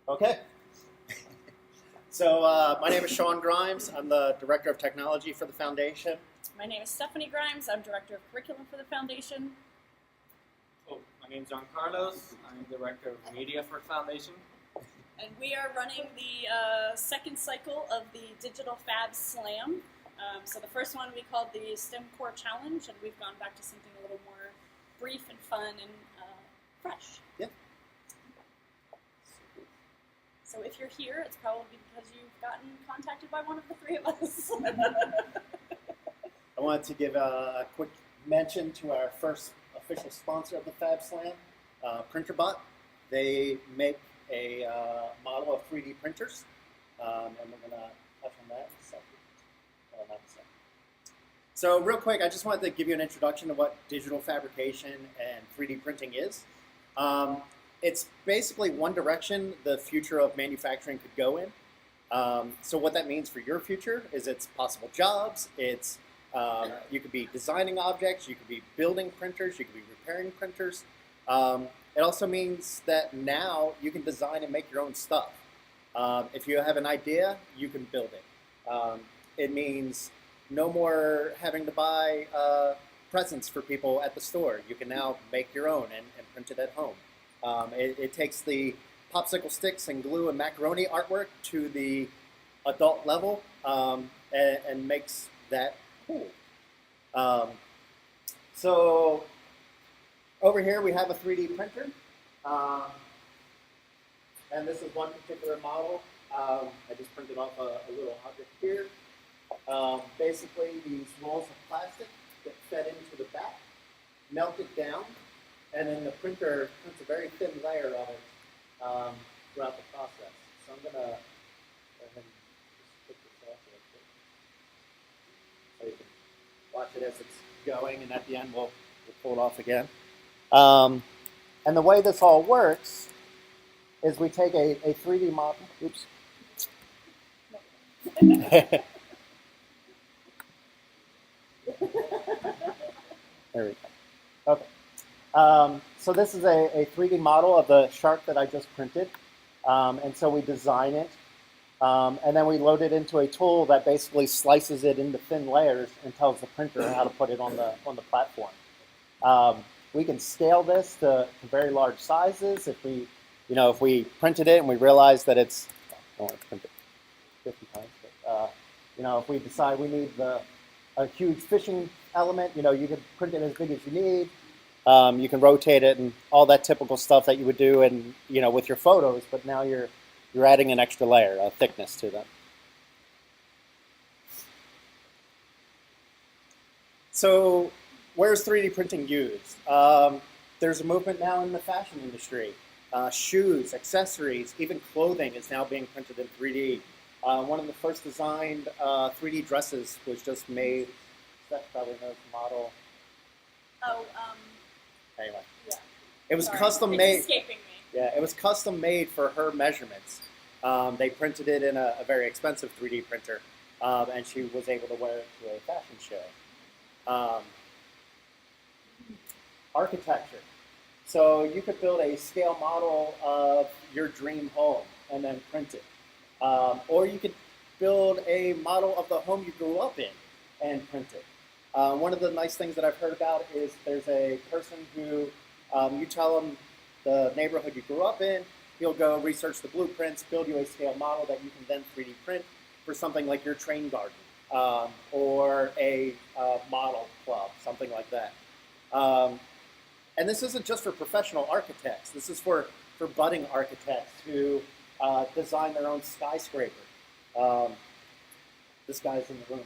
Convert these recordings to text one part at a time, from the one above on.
Okay. So my name is Sean Grimes. I'm the Director of Technology for the Foundation. My name is Stephanie Grimes. I'm Director of Curriculum for the Foundation. Oh, my name's John Carlos. I'm Director of Media for Foundation. And we are running the second cycle of the Digital Fab SLAM. So the first one we called the STEM Core Challenge, and we've gone back to something a little more brief and fun and fresh. Yeah. So if you're here, it's probably because you've gotten contacted by one of the three of us. I wanted to give a quick mention to our first official sponsor of the Fab Slam, PrinterBot. They make a model of 3D printers, and we're going to touch on that in a second. Well, not in a second. So real quick, I just wanted to give you an introduction to what digital fabrication and 3D printing is. It's basically one direction the future of manufacturing could go in. So what that means for your future is it's possible jobs, it's you could be designing objects, you could be building printers, you could be repairing printers. It also means that now you can design and make your own stuff. If you have an idea, you can build it. It means no more having to buy presents for people at the store. You can now make your own and print it at home. It takes the popsicle sticks and glue and macaroni artwork to the adult level and makes that cool. So over here we have a 3D printer. And this is one particular model. I just printed off a little object here. Basically, these rolls of plastic get fed into the back, melted down, and then the printer prints a very thin layer of it throughout the process. So I'm going to go ahead and just put this off real quick. So you can watch it as it's going, and at the end we'll pull it off again. And the way this all works is we take a 3D model. Oops. There we go. Okay. So this is a 3D model of the shark that I just printed. And so we design it. And then we load it into a tool that basically slices it into thin layers and tells the printer how to put it on the platform. We can scale this to very large sizes. If we printed it and we realize that it's, I don't want to print it 50 times, but if we decide we need a huge fishing element, you can print it as big as you need. You can rotate it and all that typical stuff that you would do with your photos, but now you're adding an extra layer, a thickness to them. So where's 3D printing used? There's a movement now in the fashion industry. Shoes, accessories, even clothing is now being printed in 3D. One of the first designed 3D dresses was just made. Steph probably knows the model. Oh, Anyway. Yeah. It was custom made. It's escaping me. Yeah, it was custom made for her measurements. They printed it in a very expensive 3D printer, and she was able to wear it to a fashion show. Architecture. So you could build a scale model of your dream home and then print it. Or you could build a model of the home you grew up in and print it. One of the nice things that I've heard about is there's a person who, you tell him the neighborhood you grew up in, he'll go research the blueprints, build you a scale model that you can then 3D print for something like your train garden or a model club, something like that. And this isn't just for professional architects. This is for budding architects who design their own skyscraper. This guy's in the room.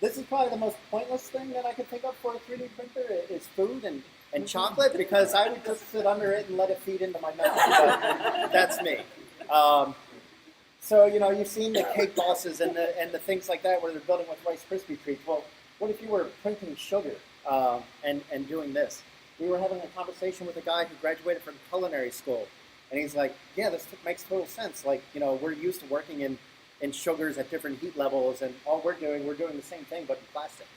This is probably the most pointless thing that I could think of for a 3D printer is food and chocolate, because I would just sit under it and let it feed into my mouth. But that's me. So you've seen the cake bosses and the things like that where they're building with Rice Krispie treats. Well, what if you were printing sugar and doing this? We were having a conversation with a guy who graduated from culinary school, and he's like, "Yeah, this makes total sense. Like, we're used to working in sugars at different heat levels, and all we're doing the same thing but in plastic."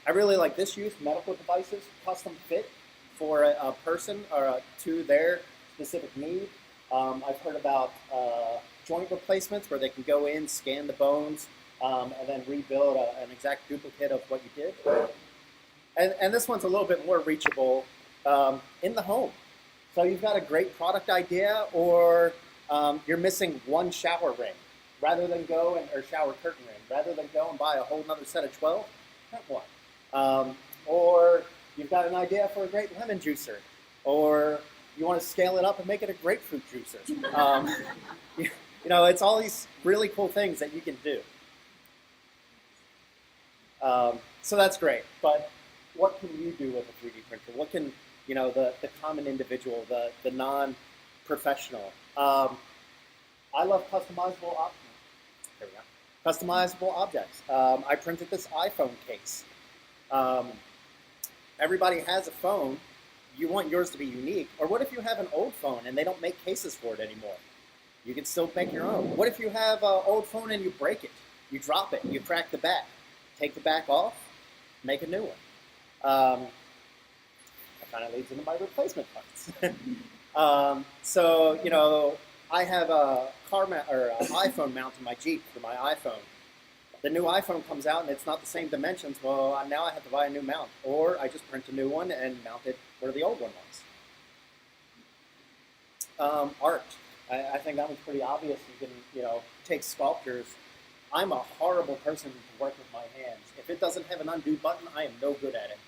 I really like this use, medical devices, custom fit for a person or to their specific need. I've heard about joint replacements where they can go in, scan the bones, and then rebuild an exact duplicate of what you did. And this one's a little bit more reachable in the home. So you've got a great product idea, or you're missing one shower ring, or shower curtain ring, rather than go and buy a whole nother set of 12, print one. Or you've got an idea for a great lemon juicer, or you want to scale it up and make it a grapefruit juicer. It's all these really cool things that you can do. So that's great, but what can you do with a 3D printer? What can the common individual, the non-professional? I love customizable objects. I printed this iPhone case. Everybody has a phone. You want yours to be unique. Or what if you have an old phone and they don't make cases for it anymore? You can still make your own. What if you have an old phone and you break it? You drop it, you crack the back. Take the back off, make a new one. That kind of leads into my replacement parts. So, I have a an iPhone mount in my Jeep for my iPhone. The new iPhone comes out and it's not the same dimensions. Well, now I have to buy a new mount, or I just print a new one and mount it where the old one was. Art. I think that one's pretty obvious. You can, take sculptures. I'm a horrible person to work with my hands. If it doesn't have an undo button, I am no good at it.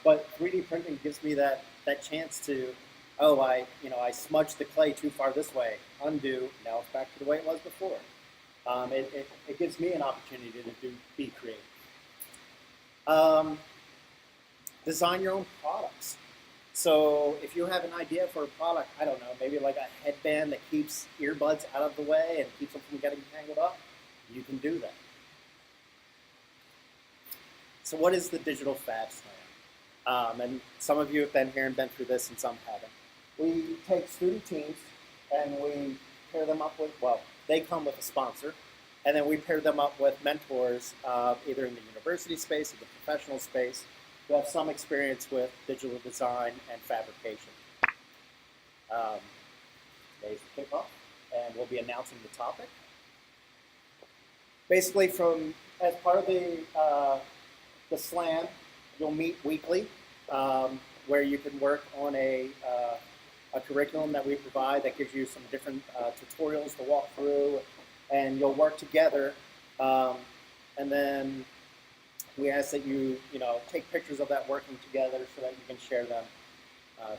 But 3D printing gives me that chance to, I smudged the clay too far this way, undo, now it's back to the way it was before. It gives me an opportunity to be creative. Design your own products. So if you have an idea for a product, I don't know, maybe like a headband that keeps earbuds out of the way and keeps them from getting tangled up, you can do that. So what is the Digital Fab Slam? And some of you have been here and been through this and some haven't. We take student teams and we pair them up with, they come with a sponsor, and then we pair them up with mentors either in the university space or the professional space who have some experience with digital design and fabrication. Today's the kickoff, and we'll be announcing the topic. Basically, as part of the slam, you'll meet weekly, where you can work on a curriculum that we provide that gives you some different tutorials to walk through, and you'll work together. And then we ask that you take pictures of that working together so that you can share them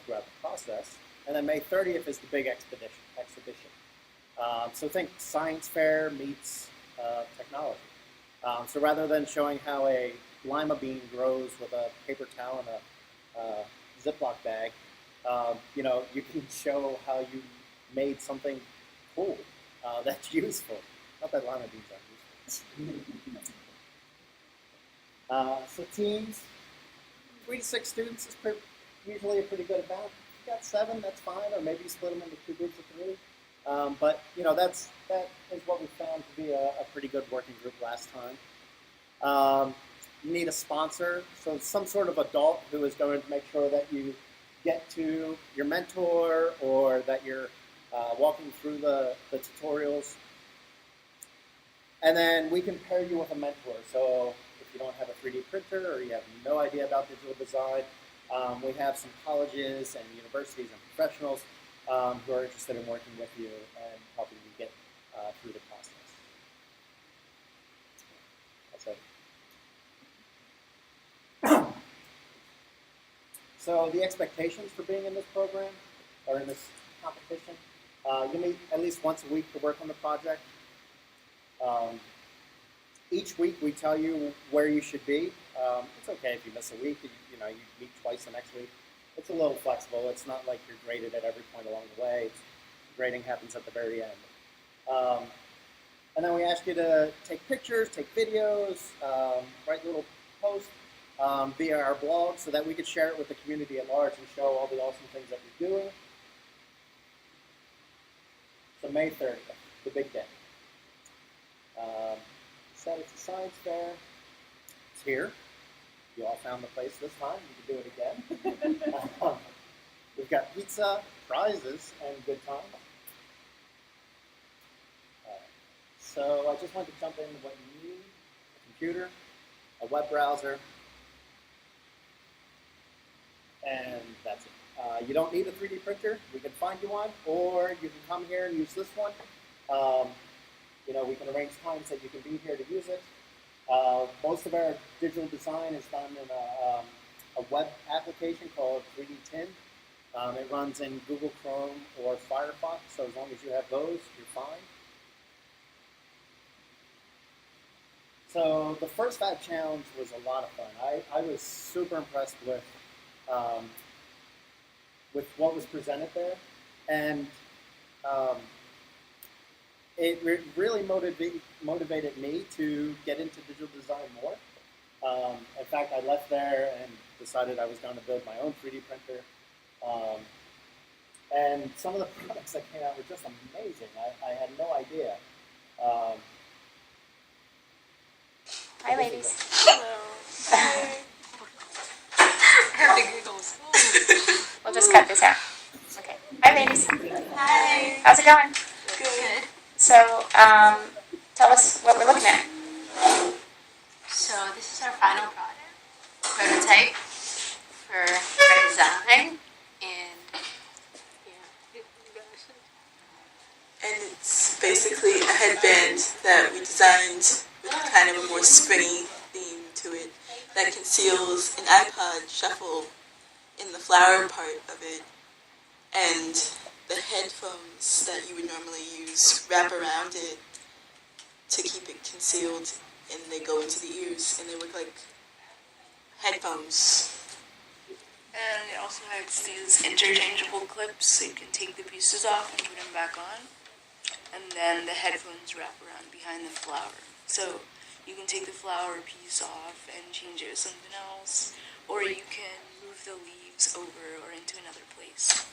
throughout the process. And then May 30th is the big exhibition. So think science fair meets technology. So rather than showing how a lima bean grows with a paper towel and a Ziploc bag, you can show how you made something cool that's useful. Not that lima beans aren't useful. So teams, 3 to 6 students is usually a pretty good amount. If you got 7, that's fine, or maybe you split them into 2 groups of 3. But that is what we found to be a pretty good working group last time. You need a sponsor, so some sort of adult who is going to make sure that you get to your mentor or that you're walking through the tutorials. And then we can pair you with a mentor. So if you don't have a 3D printer or you have no idea about digital design, we have some colleges and universities and professionals who are interested in working with you and helping you get through the process. That's it. So the expectations for being in this program or in this competition, you meet at least once a week to work on the project. Each week we tell you where you should be. It's okay if you miss a week. You meet twice the next week. It's a little flexible. It's not like you're graded at every point along the way. Grading happens at the very end. And then we ask you to take pictures, take videos, write little posts via our blog so that we could share it with the community at large and show all the awesome things that we're doing. So May 30th, the big day. Said it's a science fair. It's here. You all found the place this time. You can do it again. We've got pizza, prizes, and good time. So I just want to jump into what you need: a computer, a web browser, and that's it. You don't need a 3D printer. We can find you one, or you can come here and use this one. We can arrange times that you can be here to use it. Most of our digital design is done in a web application called 3D Tin. It runs in Google Chrome or Firefox, so as long as you have those, you're fine. So the first Fab Challenge was a lot of fun. I was super impressed with what was presented there, and it really motivated me to get into digital design more. In fact, I left there and decided I was going to build my own 3D printer. And some of the products that came out were just amazing. I had no idea. Hi, ladies. Hello. I have the giggles. We'll just cut this out. Okay. Hi, ladies. Hi. How's it going? Good. So, tell us what we're looking at. So this is our final product, prototype for design, and And it's basically a headband that we designed with kind of a more springy theme to it that conceals an iPod shuffle in the flower part of it, and the headphones that you would normally use wrap around it to keep it concealed, and they go into the ears and they look like headphones. And it also has these interchangeable clips, so you can take the pieces off and put them back on. And then the headphones wrap around behind the flower. So you can take the flower piece off and change it to something else, or you can move the leaves over or into another place.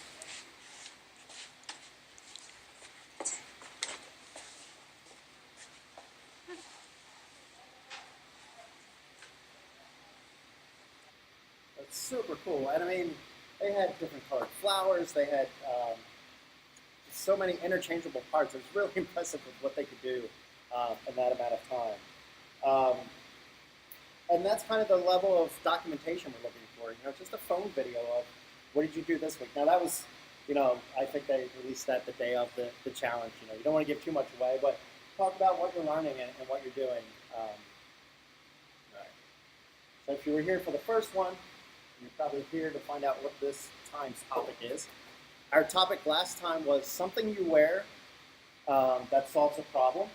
It's super cool. And I mean, they had different colored flowers. They had so many interchangeable parts. It was really impressive with what they could do in that amount of time. And that's kind of the level of documentation we're looking for. Just a phone video of what did you do this week. Now that was, I think they released that the day of the challenge. You don't want to give too much away, but talk about what you're learning and what you're doing. Right. So if you were here for the first one, you're probably here to find out what this time's topic is. Our topic last time was something you wear that solves a problem.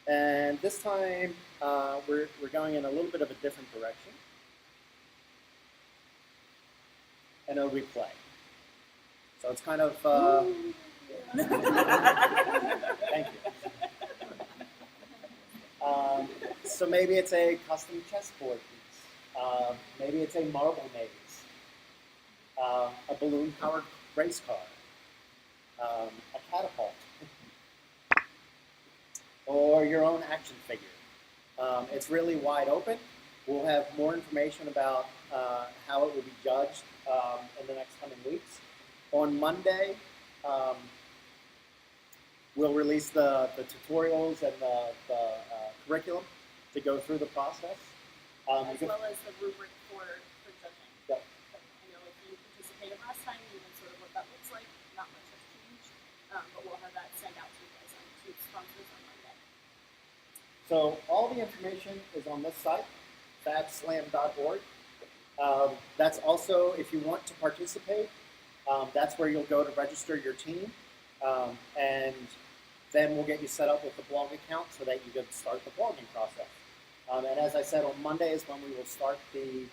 And this time, we're going in a little bit of a different direction. And a replay. So it's kind of... Thank you. So maybe it's a custom chessboard piece. Maybe it's a marble maze. A balloon-powered race car. A catapult. Or your own action figure. It's really wide open. We'll have more information about how it will be judged in the next coming weeks. On Monday, we'll release the tutorials and the curriculum to go through the process. As well as the rubric for judging. Yep. If you participated last time, you know sort of what that looks like. Not much has changed, but we'll have that sent out to you guys and to sponsors on Monday. So all the information is on this site, fabslam.org. That's also, if you want to participate, that's where you'll go to register your team. And then we'll get you set up with the blog account so that you can start the blogging process. And as I said, on Monday is when we will start the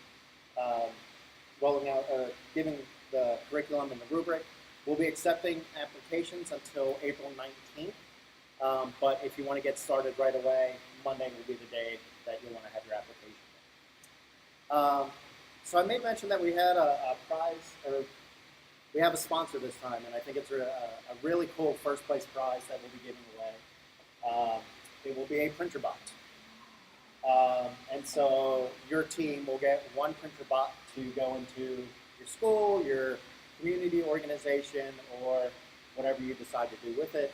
rolling out, giving the curriculum and the rubric. We'll be accepting applications until April 19th. But if you want to get started right away, Monday will be the day that you'll want to have your application in. So I may mention that we had a prize, or we have a sponsor this time, and I think it's a really cool first place prize that we'll be giving away. It will be a printer bot. And so your team will get one printer bot to go into your school, your community organization, or whatever you decide to do with it.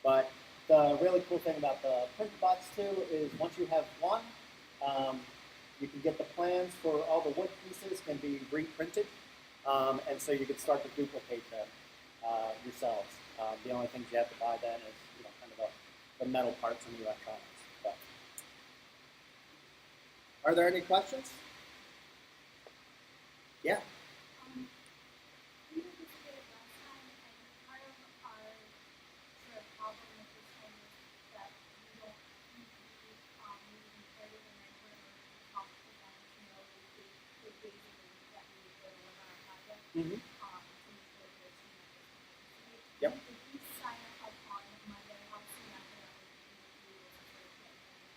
But the really cool thing about the printer bots too is once you have one, you can get the plans for all the wood pieces can be reprinted, and so you can start to duplicate them yourselves. The only things you have to buy then is kind of the metal parts and the electronics. But are there any questions? Yeah. We participated last time, and part of our sort of problem with this one is that we don't really comparative and mentor in order to talk to them to know the days of the week that we need to work on our project. Mm-hmm. To make sure that their team members can participate. Yep. If we sign up on Monday, how soon after that would we be able to sort of get information?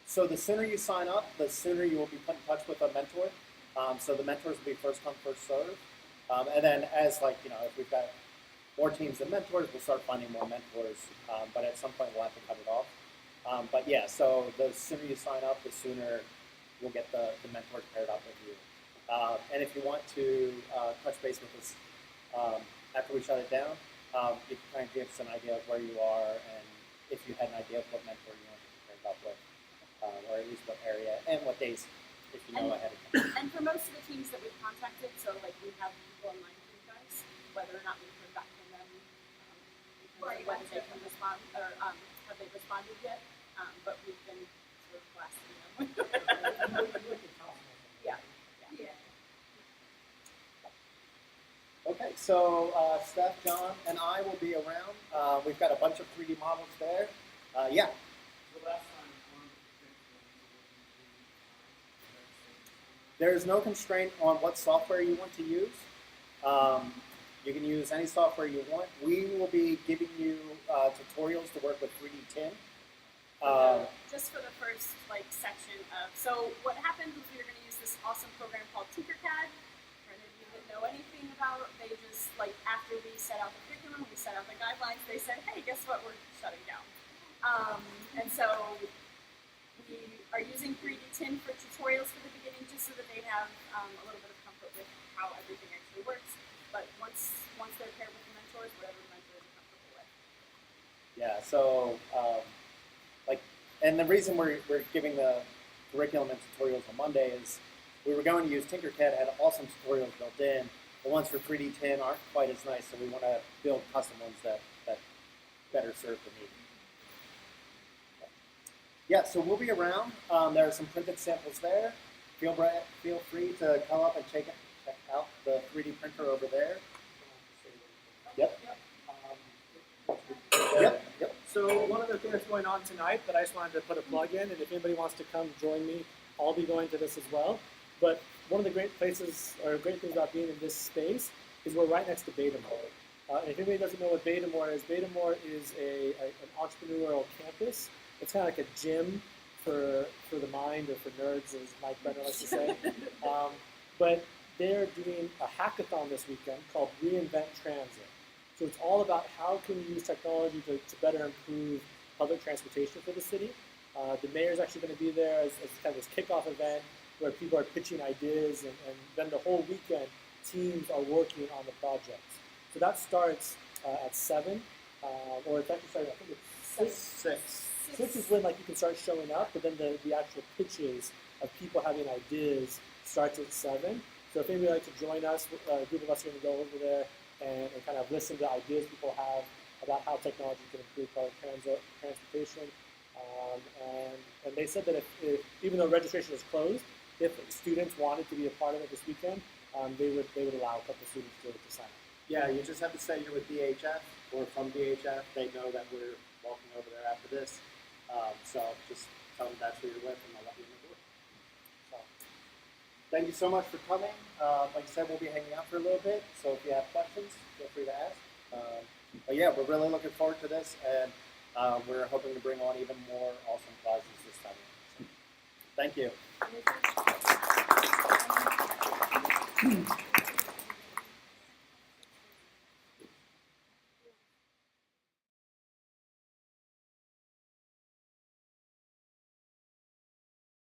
So the sooner you sign up, the sooner you will be put in touch with a mentor. So the mentors will be first come, first serve. And then as if we've got more teams than mentors, we'll start finding more mentors. But at some point we'll have to cut it off. But yeah, so the sooner you sign up, the sooner we'll get the mentors paired up with you. And if you want to touch base with us after we shut it down, you can kind of give us an idea of where you are and if you had an idea of what mentor you want to be paired up with. Or at least what area and what days, if you know ahead of time. And for most of the teams that we've contacted, so like we have people in mind for you guys, whether or not we've heard back from them, Right, whether they can respond or have they responded yet? But we've been sort of blasting them. Yeah. Okay, so Steph, John, and I will be around. We've got a bunch of 3D models there. Yeah. There's no constraint on what software you want to use. You can use any software you want. We will be giving you tutorials to work with 3D tin. Just for the first section of, so what happened was we were going to use this awesome program called Tinkercad. For any of you that know anything about, they just after we set out the curriculum, we set out the guidelines. They said, hey, guess what? We're shutting down. And so we are using 3D tin for tutorials for the beginning, just so that they have a little bit of comfort with how everything actually works. But once they're paired with the mentors, whatever the mentors are comfortable with. Yeah, so and the reason we're giving the curriculum and tutorials on Monday is we were going to use Tinkercad, had awesome tutorials built in. The ones for 3D tin aren't quite as nice, so we want to build custom ones that better serve the need. Yeah, so we'll be around. There are some printed samples there. Feel free to come up and check out the 3D printer over there. Yep. Yep. So one of the things that's going on tonight that I just wanted to put a plug in, and if anybody wants to come join me, I'll be going to this as well. But one of the great things about being in this space is we're right next to Betamore. And if anybody doesn't know what Betamore is an entrepreneurial campus. It's kind of like a gym for the mind, or for nerds, as Mike Brenner likes to say. But they're doing a hackathon this weekend called Reinvent Transit. So it's all about how can we use technology to better improve public transportation for the city. The mayor's actually going to be there as kind of this kickoff event where people are pitching ideas, and then the whole weekend teams are working on the projects. So that starts at 7, or it's actually starting, I think it's 6. 6 is when you can start showing up, but then the actual pitches of people having ideas starts at 7. So if anybody would like to join us, a group of us are going to go over there and kind of listen to ideas people have about how technology can improve public transportation. And they said that if even though registration is closed, if students wanted to be a part of it this weekend, they would allow a couple students to sign up. Yeah, you just have to say you're with DHF or from DHF. They know that we're walking over there after this. So just tell them that's who you're with, and they'll let you in the door. So thank you so much for coming. Like I said, we'll be hanging out for a little bit. So if you have questions, feel free to ask. But yeah, we're really looking forward to this, and we're hoping to bring on even more awesome prizes this time. So, thank you.